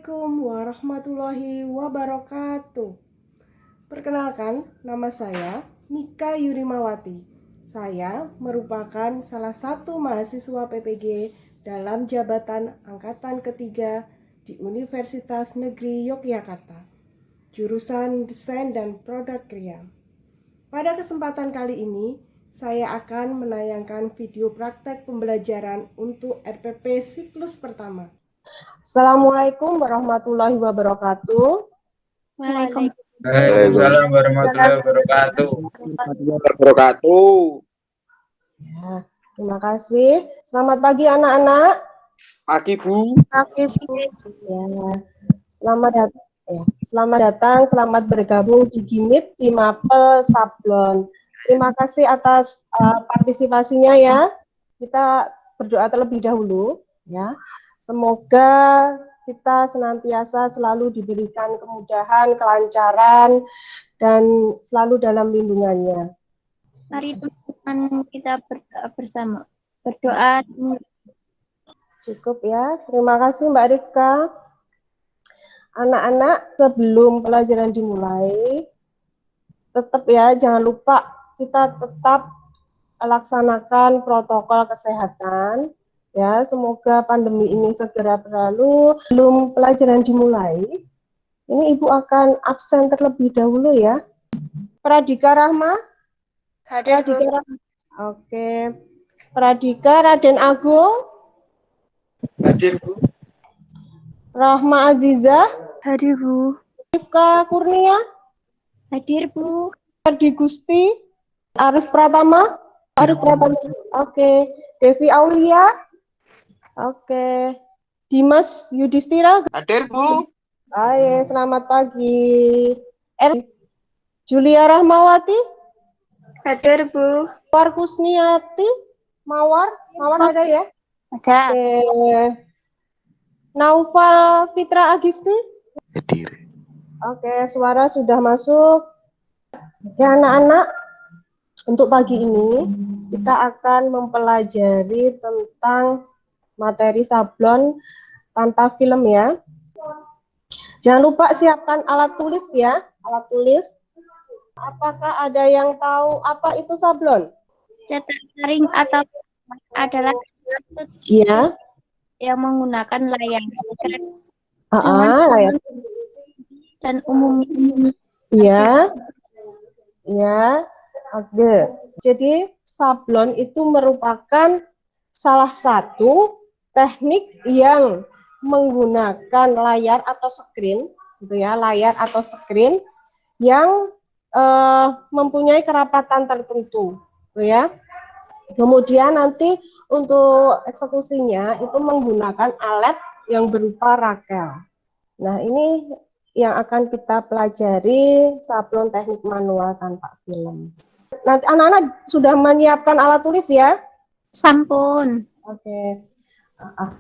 Assalamualaikum warahmatullahi wabarakatuh. Perkenalkan, nama saya Mika Yurimawati. Saya merupakan salah satu mahasiswa PPG dalam jabatan angkatan ketiga di Universitas Negeri Yogyakarta, jurusan Desain dan Produk Kria. Pada kesempatan kali ini, saya akan menayangkan video praktek pembelajaran untuk RPP siklus pertama. Assalamualaikum warahmatullahi wabarakatuh. Waalaikumsalam warahmatullahi wabarakatuh. Ya, terima kasih. Selamat pagi anak-anak. Pagi, Bu. Pagi, Bu. Ya. Selamat datang, selamat bergabung di Gimit di Mapel Sablon. Terima kasih atas partisipasinya ya. Kita berdoa terlebih dahulu ya. Semoga kita senantiasa selalu diberikan kemudahan, kelancaran, dan selalu dalam lindungannya. Mari teman-teman kita berdoa bersama. Berdoa. Cukup ya. Terima kasih Mbak Rifka. Anak-anak, sebelum pelajaran dimulai, tetap ya, jangan lupa kita tetap laksanakan protokol kesehatan. Ya, semoga pandemi ini segera berlalu. Sebelum pelajaran dimulai, ini Ibu akan absen terlebih dahulu ya. Pradika Rahma? Hadir, Bu. Oke. Pradika Raden Agung? Hadir, Bu. Rahma Aziza? Hadir, Bu. Rifka Kurnia? Hadir, Bu. Ardi Gusti? Arif Pratama? Oke. Devi Aulia? Oke. Dimas Yudhistira? Hadir, Bu. Hai, selamat pagi. Julia Rahmawati? Hadir, Bu. Mawar Kusniati? Mawar ada ya? Ada. Oke. Naufal Fitra Agisti? Hadir. Oke, suara sudah masuk. Ya anak-anak, untuk pagi ini kita akan mempelajari tentang materi sablon tanpa film ya. Jangan lupa siapkan alat tulis ya, alat tulis. Apakah ada yang tahu apa itu sablon? Cetak garing atau adalah Iya. yang menggunakan layar Layar. dan umumnya. Iya. Iya. Oke. Jadi sablon itu merupakan salah satu teknik yang menggunakan layar atau screen, gitu ya, layar atau screen yang mempunyai kerapatan tertentu, gitu ya. Kemudian nanti untuk eksekusinya itu menggunakan alat yang berupa rakel. Nah, ini yang akan kita pelajari sablon teknik manual tanpa film. Nanti anak-anak sudah menyiapkan alat tulis ya? Sampun. Oke.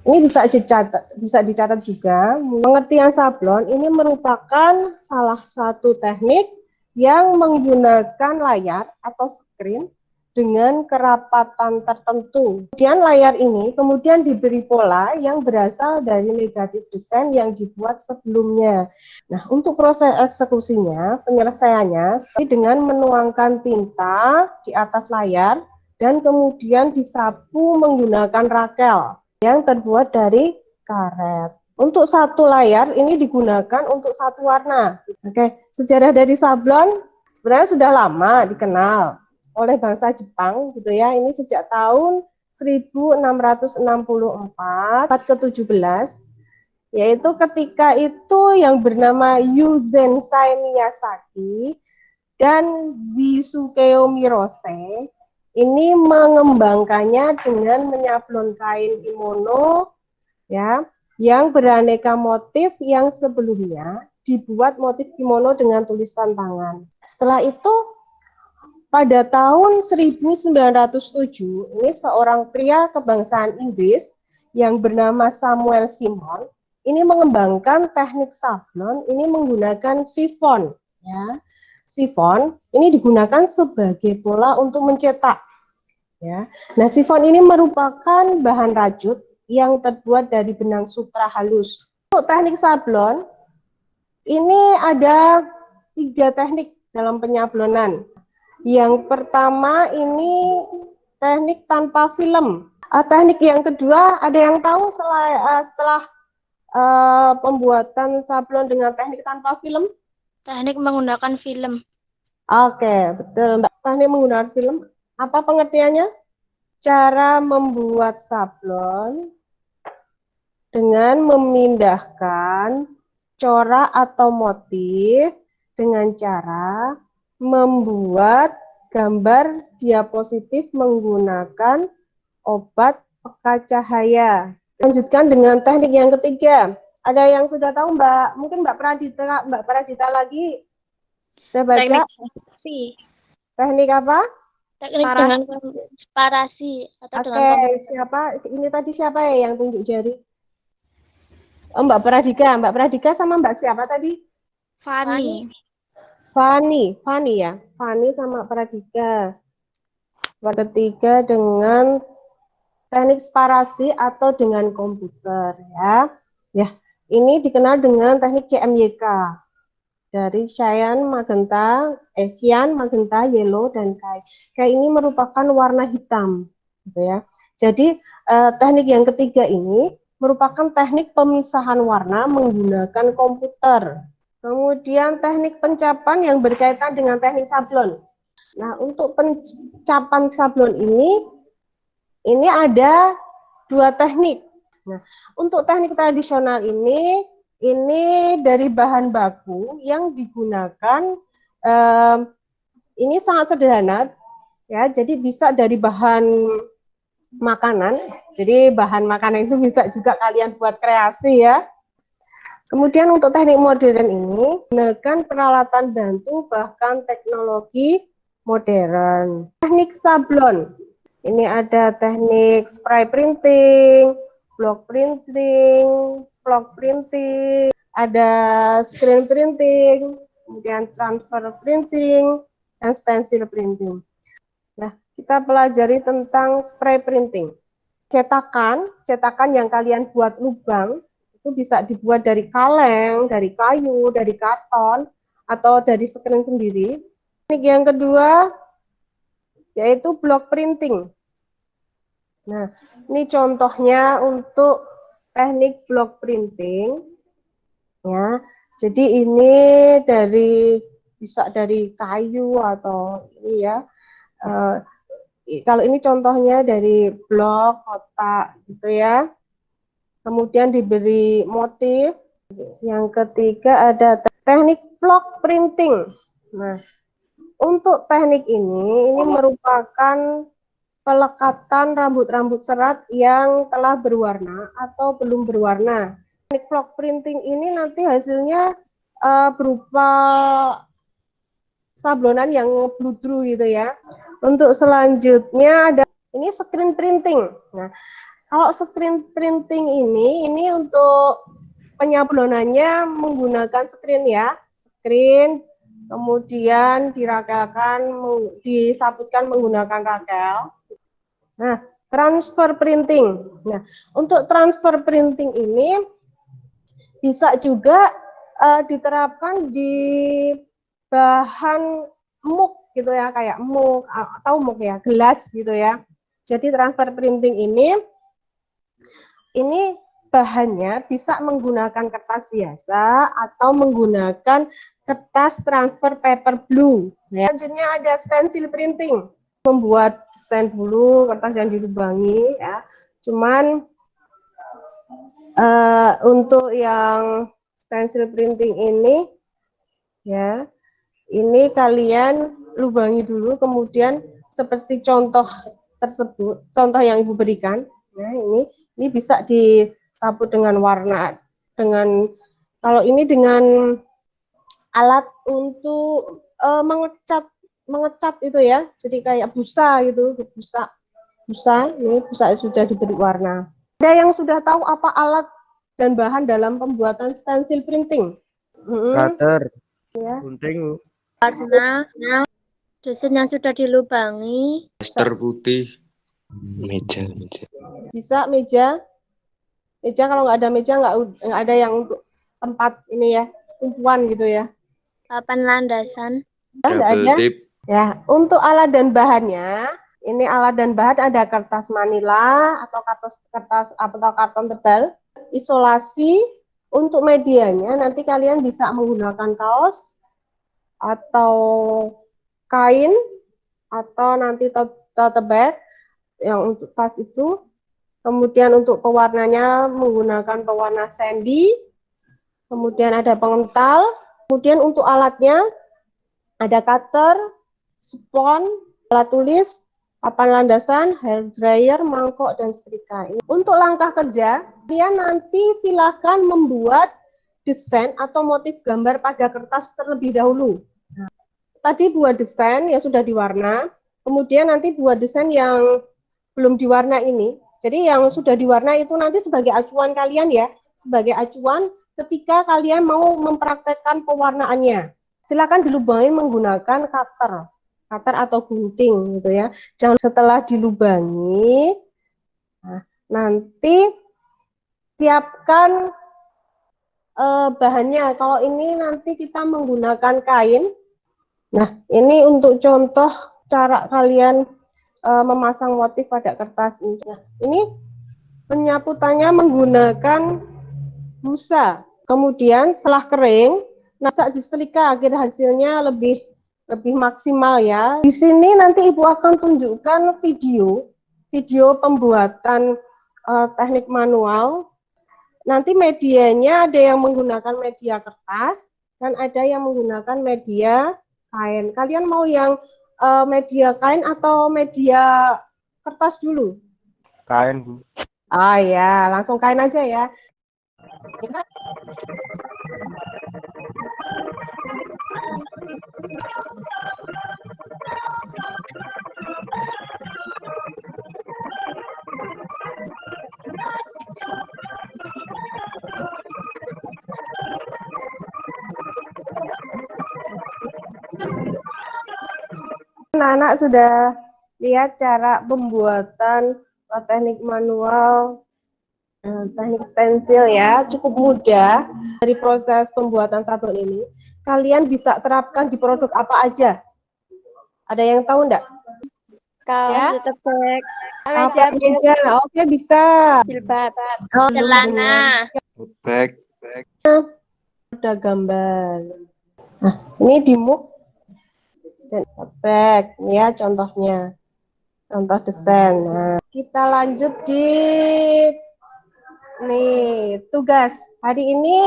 Ini bisa dicatat juga. Pengertian sablon ini merupakan salah satu teknik yang menggunakan layar atau screen dengan kerapatan tertentu. Kemudian layar ini kemudian diberi pola yang berasal dari negatif desain yang dibuat sebelumnya. Nah, untuk proses eksekusinya, penyelesaiannya dengan menuangkan tinta di atas layar dan kemudian disapu menggunakan rakel yang terbuat dari karet. Untuk satu layar ini digunakan untuk satu warna. Oke, sejarah dari sablon sebenarnya sudah lama dikenal oleh bangsa Jepang gitu ya. Ini sejak tahun 1664 abad ke-17, yaitu ketika itu yang bernama Yuzensai Miyazaki dan Zisukeo Mirose ini mengembangkannya dengan menyablon kain kimono ya, yang beraneka motif yang sebelumnya dibuat motif kimono dengan tulisan tangan. Setelah itu pada tahun 1907 ini seorang pria kebangsaan Inggris yang bernama Samuel Simon ini mengembangkan teknik sablon ini menggunakan sifon ya. Sifon ini digunakan sebagai pola untuk mencetak ya. Nah, sifon ini merupakan bahan rajut yang terbuat dari benang sutra halus Untuk teknik sablon, ini ada 3 teknik dalam penyablonan. Yang pertama ini teknik tanpa film. Teknik yang kedua, ada yang tahu setelah pembuatan sablon dengan teknik tanpa film? Teknik menggunakan film. Oke, betul Mbak. Teknik menggunakan film, apa pengertiannya? Cara membuat sablon dengan memindahkan corak atau motif dengan cara membuat gambar diapositif menggunakan obat pekat cahaya. Lanjutkan dengan teknik yang ketiga. Ada yang sudah tahu Mbak? Mungkin Mbak Pradita lagi sudah baca? Teknik separasi. Teknik apa? Teknik dengan separasi atau dengan siapa? Ini tadi siapa ya yang tunjuk jari? Oh, Mbak Pradika sama Mbak siapa tadi? Fani. Fani ya. Fani sama Pradika. Ketiga dengan teknik separasi atau dengan komputer ya. Ya, ini dikenal dengan teknik CMYK. Dari cyan, magenta, yellow, dan kai. Kai ini merupakan warna hitam, gitu ya. Jadi teknik yang ketiga ini merupakan teknik pemisahan warna menggunakan komputer. Kemudian teknik pencapan yang berkaitan dengan teknik sablon. Nah, untuk pencapan sablon ini ada 2 teknik. Nah, untuk teknik tradisional ini dari bahan baku yang digunakan ini sangat sederhana ya, jadi bisa dari bahan makanan. Jadi bahan makanan itu bisa juga kalian buat kreasi ya. Kemudian untuk teknik modern ini menggunakan peralatan bantu bahkan teknologi modern. Teknik sablon. Ini ada teknik spray printing, block printing, vlog printing, ada screen printing, kemudian transfer printing, dan stencil printing. Nah, kita pelajari tentang spray printing. Cetakan yang kalian buat lubang, itu bisa dibuat dari kaleng, dari kayu, dari karton, atau dari screen sendiri. Teknik yang kedua, yaitu block printing. Nah, ini contohnya untuk teknik block printing. Ya, jadi ini bisa dari kayu atau ini ya. Kalau ini contohnya dari blok, kotak, gitu ya. Kemudian diberi motif. Yang ketiga ada teknik vlog printing. Nah, untuk teknik ini merupakan pelekatan rambut-rambut serat yang telah berwarna atau belum berwarna. Teknik vlog printing ini nanti hasilnya berupa sablonan yang bludru gitu ya. Untuk selanjutnya ada ini screen printing. Nah, kalau screen printing ini untuk penyablonannya menggunakan screen ya. Screen kemudian disabutkan menggunakan rakel. Nah, transfer printing. Nah, untuk transfer printing ini bisa juga diterapkan di bahan muk gitu ya, kayak muk atau muk ya, gelas gitu ya. Jadi transfer printing ini bahannya bisa menggunakan kertas biasa atau menggunakan kertas transfer paper blue. Ya. Selanjutnya ada stencil printing, membuat desain dulu kertas yang dilubangi ya. Cuman untuk yang stencil printing ini ya, ini kalian lubangi dulu, kemudian seperti contoh tersebut, contoh yang Ibu berikan. Nah, ini bisa disabut dengan warna, kalau ini dengan alat untuk mengecat itu ya, jadi kayak busa gitu, busa ini busa sudah diberi warna. Ada yang sudah tahu apa alat dan bahan dalam pembuatan stencil printing? Cutter. Ya. Gunting. Warna dosen yang sudah dilubangi. Daster putih. Meja. Bisa meja. Meja kalau nggak ada meja nggak ada yang untuk tempat ini ya, tumpuan gitu ya. Papan landasan. Nggak Double ada. tip. Ya, untuk alat dan bahannya, ini alat dan bahan ada kertas manila atau kertas atau karton tebal, isolasi. Untuk medianya nanti kalian bisa menggunakan kaos atau kain atau nanti tote bag yang untuk tas itu. Kemudian untuk pewarnanya menggunakan pewarna sandy. Kemudian ada pengental. Kemudian untuk alatnya ada cutter, spons, alat tulis, papan landasan, hair dryer, mangkok, dan setrika. Untuk langkah kerja, kalian nanti silahkan membuat desain atau motif gambar pada kertas terlebih dahulu. Nah, tadi buat desain yang sudah diwarna, kemudian nanti buat desain yang belum diwarna ini. Jadi yang sudah diwarna itu nanti sebagai acuan kalian ya, sebagai acuan ketika kalian mau mempraktekkan pewarnaannya. Silakan dilubangi menggunakan cutter atau gunting gitu ya. Jangan setelah dilubangi, nah, nanti siapkan bahannya. Kalau ini nanti kita menggunakan kain. Nah, ini untuk contoh cara kalian memasang motif pada kertas ini. Nah, ini penyaputannya menggunakan busa. Kemudian setelah kering, masak di setrika agar hasilnya lebih maksimal ya. Di sini nanti Ibu akan tunjukkan video pembuatan teknik manual. Nanti medianya ada yang menggunakan media kertas dan ada yang menggunakan media kain. Kalian mau yang media kain atau media kertas dulu? Kain, Bu. Ah ya, langsung kain aja ya. Anak-anak sudah lihat cara pembuatan teknik manual, teknik stensil ya, cukup mudah dari proses pembuatan sablon ini. Kalian bisa terapkan di produk apa aja? Ada yang tahu enggak? Kaos, Ya? tote bag, Apa meja? Oke, bisa. jilbab, Oh, celana. Bag. ada gambar. Nah, ini di muk dan bag, ya contohnya. Contoh desain. Nah, kita lanjut di nih tugas. Hari ini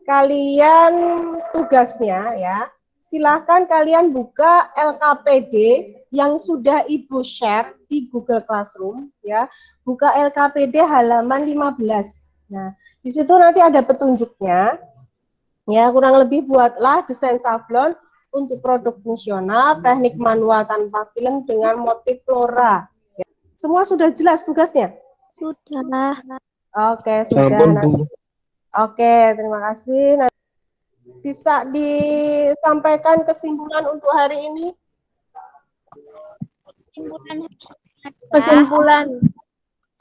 kalian tugasnya ya. Silahkan kalian buka LKPD yang sudah Ibu share di Google Classroom ya. Buka LKPD halaman 15. Nah, di situ nanti ada petunjuknya. Ya, kurang lebih buatlah desain sablon untuk produk fungsional, teknik manual tanpa film dengan motif flora. Ya. Semua sudah jelas tugasnya? Sudah. Oke, sudah. Oke, terima kasih. Nah, bisa disampaikan kesimpulan untuk hari ini? Kesimpulan.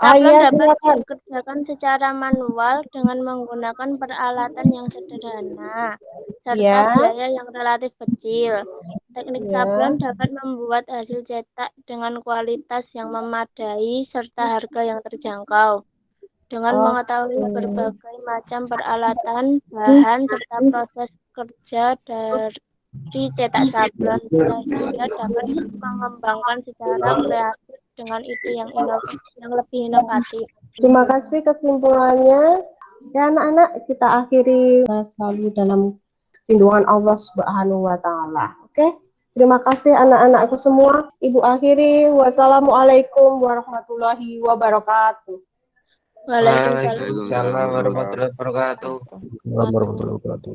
Ah, Sablon iya, dapat silakan. dikerjakan secara manual dengan menggunakan peralatan yang sederhana, serta Ya. biaya yang relatif kecil. Teknik Ya. sablon dapat membuat hasil cetak dengan kualitas yang memadai serta harga yang terjangkau. Dengan mengetahui berbagai macam peralatan, bahan, serta proses kerja dari cetak sablon, sehingga dapat mengembangkan secara kreatif dengan ide yang lebih inovatif. Terima kasih kesimpulannya. Ya anak-anak, kita akhiri selalu dalam lindungan Allah Subhanahu wa taala. Oke? Terima kasih anak-anakku semua. Ibu akhiri. Wassalamualaikum warahmatullahi wabarakatuh. Waalaikumsalam. Waalaikumsalam warahmatullahi wabarakatuh. Warahmatullahi wabarakatuh.